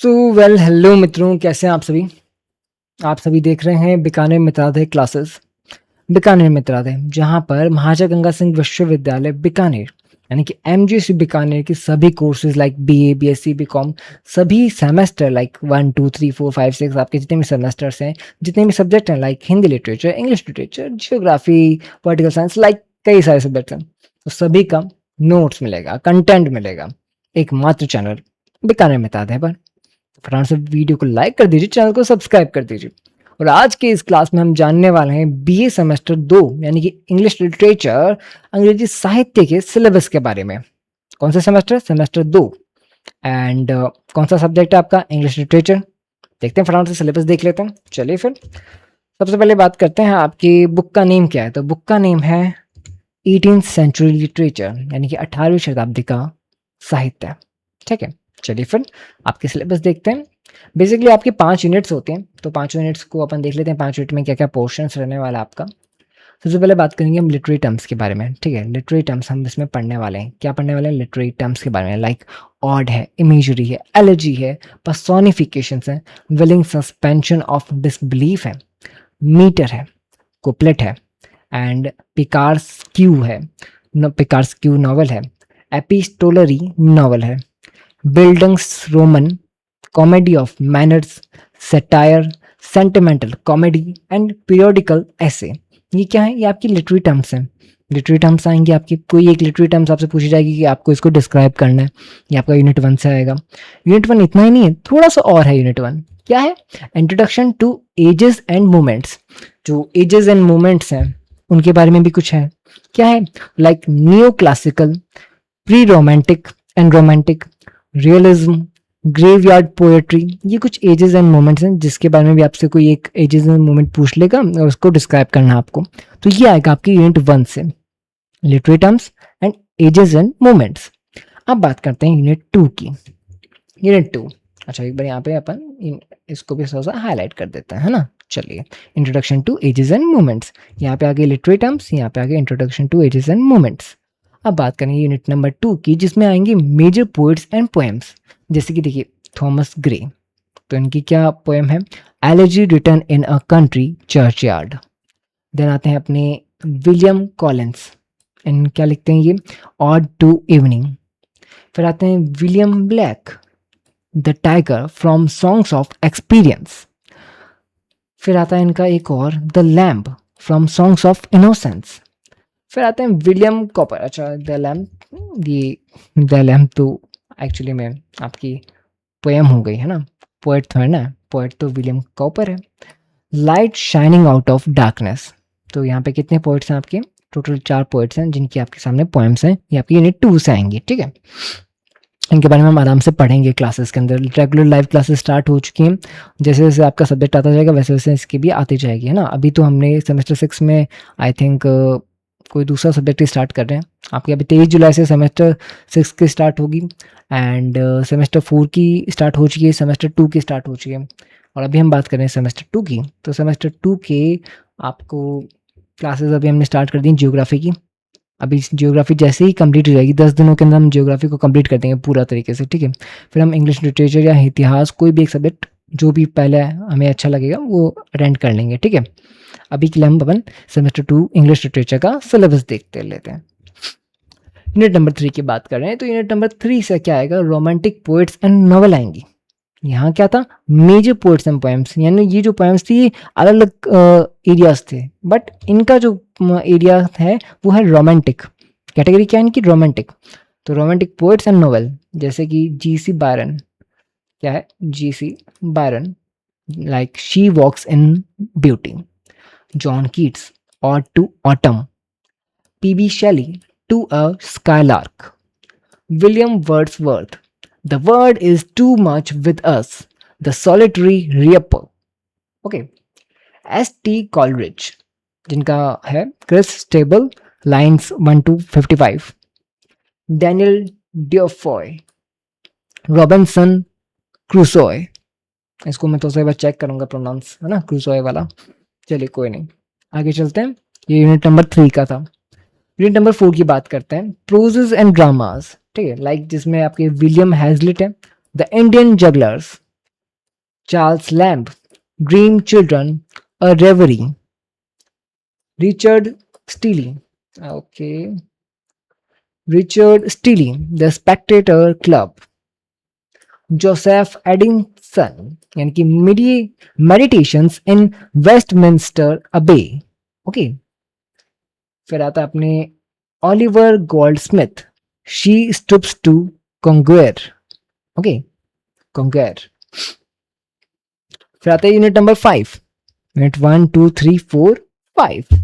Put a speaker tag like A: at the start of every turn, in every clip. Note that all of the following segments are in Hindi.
A: सो वेल हेलो मित्रों, कैसे हैं आप सभी देख रहे हैं बीकानेर मित्रालय क्लासेस। बीकानेर मित्रालय जहां पर महाराजा गंगा सिंह विश्वविद्यालय बीकानेर यानी कि एमजीसी बीकानेर की सभी courses like BA, BSc, BCom सभी सेमेस्टर लाइक 1 2 3 4 5 6 आपके जितने भी सेमेस्टर्स हैं, जितने भी सब्जेक्ट हैं like Hindi literature, English literature, geography, political science, like कई सारे सब्जेक्ट हैं, तो सभी का नोट्स मिलेगा, कंटेंट मिलेगा एकमात्र चैनल बीकानेर मित्रालय पर। फटाफट से वीडियो को लाइक कर दीजिए, चैनल को सब्सक्राइब कर दीजिए। और आज के इस क्लास में हम जानने वाले हैं बीए सेमेस्टर 2 यानी कि इंग्लिश लिटरेचर अंग्रेजी साहित्य के सिलेबस के बारे में। कौन सा सेमेस्टर? सेमेस्टर 2। एंड कौन सा सब्जेक्ट है आपका? English literature. देखते हैं, फटाफट से सिलेबस देख लेते हैं। चलिए फिर सबसे पहले बात करते हैं आपकी बुक का नेम क्या है। तो बुक का नेम है 18th सेंचुरी लिटरेचर यानी कि 18वीं शताब्दी का साहित्य। ठीक है, चलिए फिर आपके सिलेबस देखते हैं। बेसिकली आपके 5 यूनिट्स होते हैं, तो 5 यूनिट्स को अपन देख लेते हैं। 5 यूनिट में क्या क्या पोर्शंस रहने वाला है आपका। सबसे पहले बात करेंगे हम लिटरेरी टर्म्स के बारे में। ठीक है, लिटरेरी टर्म्स हम इसमें पढ़ने वाले हैं। क्या पढ़ने वाले हैं? लिटरेरी टर्म्स के बारे में, लाइक ऑड है, इमेजरी है, एलर्जी है, पर्सोनिफिकेशंस है, विलिंग सस्पेंशन ऑफ डिसबिलीफ है, मीटर है, कुपलेट है, एंड पिकार्स्क्यू है, पिकार्स्क्यू नॉवल है, एपिस्टोलरी नॉवल है, buildings Roman, comedy of manners, satire, sentimental comedy and periodical ऐसे। ये क्या है? ये आपकी लिटरेरी टर्म्स हैं। लिटरेरी टर्म्स आएंगे आपकी, कोई एक लिटरेरी टर्म्स आपसे पूछी जाएगी कि आपको इसको डिस्क्राइब करना है। ये आपका यूनिट 1 से आएगा। यूनिट 1 इतना ही नहीं है, थोड़ा सा और है। यूनिट 1 क्या है? Introduction to ages and moments. जो एजेस एंड मोमेंट्स हैं उनके बारे में भी कुछ है। क्या है? Like new classical, pre romantic and romantic, realism, graveyard poetry. ये कुछ एजेस एंड मोमेंट्स हैं जिसके बारे में भी आपसे कोई एक एजेस एंड मोमेंट पूछ लेगा और उसको डिस्क्राइब करना है आपको। तो ये आएगा आपकी यूनिट 1 से, literary terms and ages and moments. अब बात करते हैं यूनिट 2 की। यूनिट 2, अच्छा एक बार यहाँ पे अपन इसको भी थोड़ा सा हाईलाइट कर देते हैं, है ना। चलिए, introduction to ages and moments, यहाँ पे आगे लिटरेरी टर्म्स, यहाँ पे आगे introduction to ages and moments. अब बात करेंगे यूनिट नंबर 2 की, जिसमें आएंगे मेजर पोएट्स एंड पोएम्स। जैसे कि देखिए थॉमस ग्रे, तो इनकी क्या पोएम है? Elegy written in a country churchyard. Then आते हैं अपने विलियम कॉलिंस, इन क्या लिखते हैं ये? Ode to evening. फिर आते हैं William Blake, the tiger from songs of experience. फिर आता है इनका एक और, the lamp from songs of innocence. फिर आते हैं विलियम कॉपर, अच्छा द लैम्प, ये द लैम्प तो एक्चुअली में आपकी पोएम हो गई है ना, पोएट तो है ना, पोएट तो विलियम कॉपर है। Light shining out of darkness. तो यहाँ पे कितने पोएट्स हैं आपके? टोटल 4 पोएट्स हैं जिनकी आपके सामने पोएम्स हैं। ये आपकी यूनिट 2 से आएंगी। ठीक है, इनके बारे में हम आराम से पढ़ेंगे क्लासेस के अंदर। रेगुलर लाइव क्लासेस स्टार्ट हो चुकी हैं, जैसे जैसे आपका सब्जेक्ट आता जाएगा वैसे वैसे इसकी भी आती जाएगी, है ना। अभी तो हमने सेमेस्टर 6 में आई थिंक कोई दूसरा सब्जेक्ट ही स्टार्ट कर रहे हैं। आपकी अभी 23 जुलाई से सेमेस्टर 6 की स्टार्ट होगी, एंड सेमेस्टर 4 की स्टार्ट हो चुकी है, सेमेस्टर 2 की स्टार्ट हो चुकी है, और अभी हम बात कर रहे हैं सेमेस्टर 2 की। तो सेमेस्टर 2 के आपको क्लासेस अभी हमने स्टार्ट कर दी जियोग्राफी की। अभी जियोग्राफी जैसे ही कंप्लीट हो जाएगी, 10 दिनों के अंदर हम जियोग्राफी को कंप्लीट कर देंगे पूरा तरीके से। ठीक है, फिर हम इंग्लिश लिटरेचर या इतिहास, कोई भी एक सब्जेक्ट जो भी पहले हमें अच्छा लगेगा वो अटेंड कर लेंगे। ठीक है, अभी के लिए हम अपन सेमेस्टर 2 इंग्लिश लिटरेचर का सिलेबस देखते लेते हैं। यूनिट नंबर 3 की बात कर रहे हैं, तो यूनिट नंबर 3 से क्या आएगा? रोमांटिक पोएट्स एंड नॉवल आएंगी। यहाँ क्या था? मेजर पोएट्स एंड पोएम्स, यानी ये जो पोएम्स थी अलग अलग एरियाज थे, बट इनका जो एरिया है वो है रोमांटिक। कैटेगरी क्या है इनकी? रोमांटिक। तो रोमांटिक पोएट्स एंड नॉवल, जैसे कि जीसी बायरन, क्या है? GC Byron, like she walks in beauty, John Keats, ode to autumn, PB Shelley, to a skylark, William Wordsworth, the world is too much with us, the solitary reaper. Okay, S T Coleridge, जिनका है Christabel, lines 1 to 55, Daniel Defoe, Robinson Crusoe. इसको मैं तो बार चेक करूंगा प्रोनाउंस, है ना, क्रूसोय वाला। चलिए कोई नहीं, आगे चलते हैं। ये यूनिट नंबर 3 का था। यूनिट नंबर 4 की बात करते हैं, प्रोजेस एंड ड्रामास। ठीक है, लाइक जिसमें आपके विलियम हैजलिट है, the Indian jugglers, Charles Lamb, dream children, a reverie, Richard Steele, okay, Richard Steele, the spectator club, Joseph Addison यानी कि meditations in Westminster Abbey, okay. फिर आता है अपने Oliver Goldsmith, she stoops to conquer, okay, conquer. फिर आता है unit number 5, unit 1 2 3 4 5,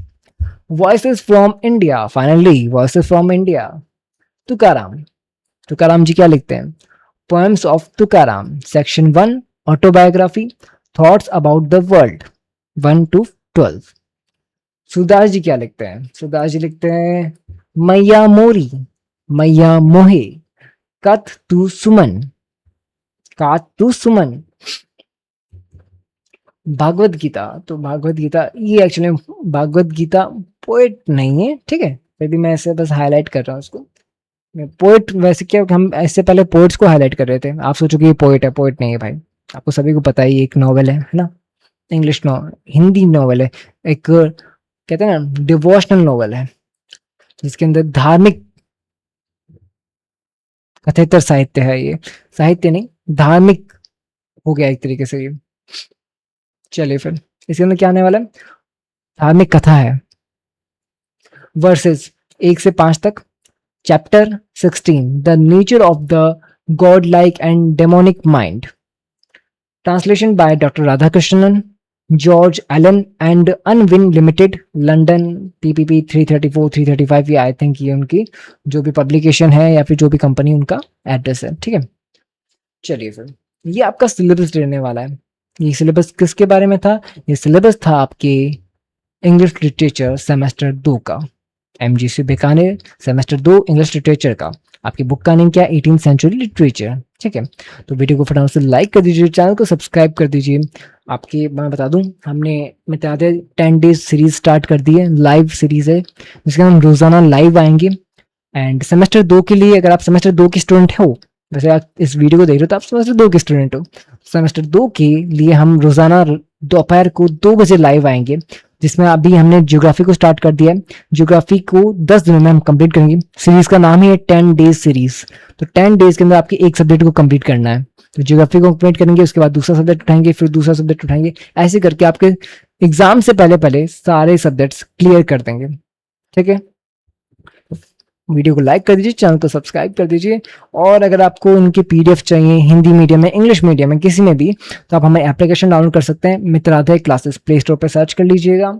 A: voices from India, finally voices from India. Tukaram, Tukaram ji क्या लिखते हैं? Poems of Tukaram, section 1 autobiography, thoughts about the world 1 to 12। Sudas ji क्या लिखते हैं? सुदास जी लिखते हैं मैया मोरी, मैया मोहे, कथ तू सुमन, कात तू सुमन। भागवत गीता, तो भागवत गीता ये एक्चुअली भागवत गीता पोएट नहीं है, ठीक है, फिर भी मैं ऐसे बस हाईलाइट कर रहा हूँ उसको। पोएट वैसे क्या, हम इससे पहले पोएट्स को हाईलाइट कर रहे थे, आप सोचोगे ये पोएट है, पोएट नहीं है भाई, आपको सभी को पता है ये एक नॉवल है ना, इंग्लिश नॉवल, हिंदी नॉवल है, एक कहते हैं ना डिवोशनल नॉवल है, जिसके अंदर धार्मिक कथेतर साहित्य है, ये साहित्य नहीं धार्मिक हो गया एक तरीके से ये। चलिए फिर इसके अंदर क्या आने वाला है? धार्मिक कथा है। वर्सेस 1 से 5 तक। Chapter 16, the nature of the god like and demonic mind, translation by doctor Radhakrishnan, George Allen and Unwin Limited, London, PPP 334 335, ये आई थिंक ये उनकी जो भी पब्लिकेशन है या फिर जो भी कंपनी उनका एड्रेस है, ठीक है। चलिए फिर ये आपका सिलेबस रहने वाला है। ये सिलेबस किसके बारे में था? ये सिलेबस था आपके इंग्लिश लिटरेचर सेमेस्टर 2 का, MGC Bikaner semester 2 English literature का। आपकी बुक का नेम क्या है? 18th सेंचुरी लिटरेचर, ठीक है। तो वीडियो को फटाफट से लाइक कर दीजिए, चैनल को सब्सक्राइब कर दीजिए। आपकी मैं बता दूं, हमने मितादे 10 डेज सीरीज स्टार्ट कर दी है, लाइव सीरीज है जिसके हम रोजाना लाइव आएंगे। एंड सेमेस्टर 2 के लिए, अगर आप सेमेस्टर 2 की स्टूडेंट हो, वैसे आप इस वीडियो को देख रहे हो तो आप सेमेस्टर 2 के स्टूडेंट हो, सेमेस्टर 2 के लिए हम रोजाना दोपहर को 2 बजे लाइव आएंगे, जिसमें अभी हमने ज्योग्राफी को स्टार्ट कर दिया है। ज्योग्राफी को 10 दिनों में हम कंप्लीट करेंगे। सीरीज का नाम ही है 10 डेज सीरीज। तो 10 डेज के अंदर आपके एक सब्जेक्ट को कंप्लीट करना है। तो ज्योग्राफी को कंप्लीट करेंगे, उसके बाद दूसरा सब्जेक्ट उठाएंगे, फिर दूसरा सब्जेक्ट उठाएंगे, ऐसे करके आपके एग्जाम से पहले पहले सारे सब्जेक्ट्स क्लियर कर देंगे, ठीक है। वीडियो को लाइक कर दीजिए, चैनल को सब्सक्राइब कर दीजिए। और अगर आपको इनके पीडीएफ चाहिए हिंदी मीडियम में, इंग्लिश मीडियम में, किसी में भी, तो आप हमें एप्लीकेशन डाउनलोड कर सकते हैं, मित्रादय क्लासेस, प्ले स्टोर पर सर्च कर लीजिएगा।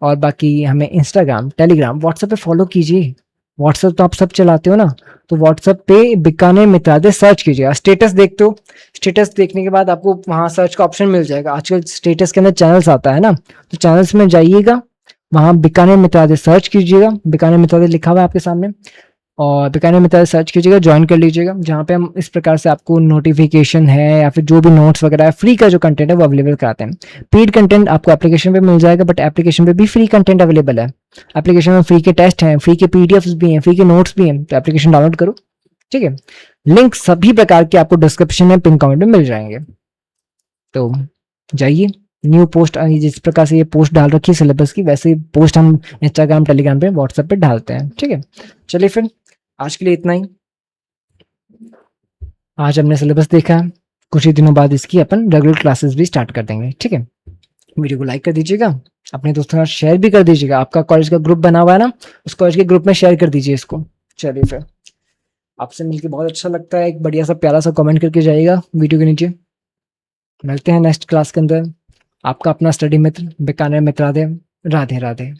A: और बाकी हमें इंस्टाग्राम, टेलीग्राम, व्हाट्सएप पे फॉलो कीजिए। व्हाट्सएप तो आप सब चलाते हो ना, तो व्हाट्सएप पे बीकानेर मित्रादय सर्च कीजिएगा। स्टेटस देखते हो, स्टेटस देखने के बाद आपको वहाँ सर्च का ऑप्शन मिल जाएगा। आजकल स्टेटस के अंदर चैनल्स आता है ना, तो चैनल्स में जाइएगा, वहाँ बीकानेर मित्रादय सर्च कीजिएगा, बीकानेर मित्रादय लिखा हुआ है आपके सामने, और बीकानेर मित्रादय सर्च कीजिएगा, ज्वाइन कर लीजिएगा, जहाँ पे हम इस प्रकार से आपको नोटिफिकेशन है या फिर जो भी नोट्स वगैरह है, फ्री का जो कंटेंट है वो अवेलेबल कराते हैं। पेड कंटेंट आपको एप्लीकेशन पे मिल जाएगा, बट एप्लीकेशन पे भी फ्री कंटेंट अवेलेबल है। एप्लीकेशन में फ्री के टेस्ट हैं, फ्री के पीडीएफ्स भी हैं, फ्री के नोट्स भी हैं, तो एप्लीकेशन डाउनलोड करो, ठीक है। लिंक सभी प्रकार के आपको डिस्क्रिप्शन में, पिन कमेंट में मिल जाएंगे। तो जाइए, न्यू पोस्ट, जिस प्रकार से ये पोस्ट डाल रखी है सिलेबस की, वैसे पोस्ट हम इंस्टाग्राम, टेलीग्राम पे, व्हाट्सएप पे डालते हैं, ठीक है। चलिए फिर आज के लिए इतना ही। आज हमने सिलेबस देखा है, कुछ ही दिनों बाद इसकी अपन रेगुलर क्लासेस भी स्टार्ट कर देंगे, ठीक है। वीडियो को लाइक कर दीजिएगा, अपने दोस्तों के साथ शेयर भी कर दीजिएगा। आपका कॉलेज का ग्रुप बना हुआ है ना, उस कॉलेज के ग्रुप में शेयर कर दीजिए इसको। चलिए फिर आपसे मिलकर बहुत अच्छा लगता है, एक बढ़िया सा प्यारा सा कमेंट करके जाइएगा वीडियो के नीचे। मिलते हैं नेक्स्ट क्लास के अंदर। आपका अपना स्टडी मित्र बीकानेर मित्रादय। राधे राधे।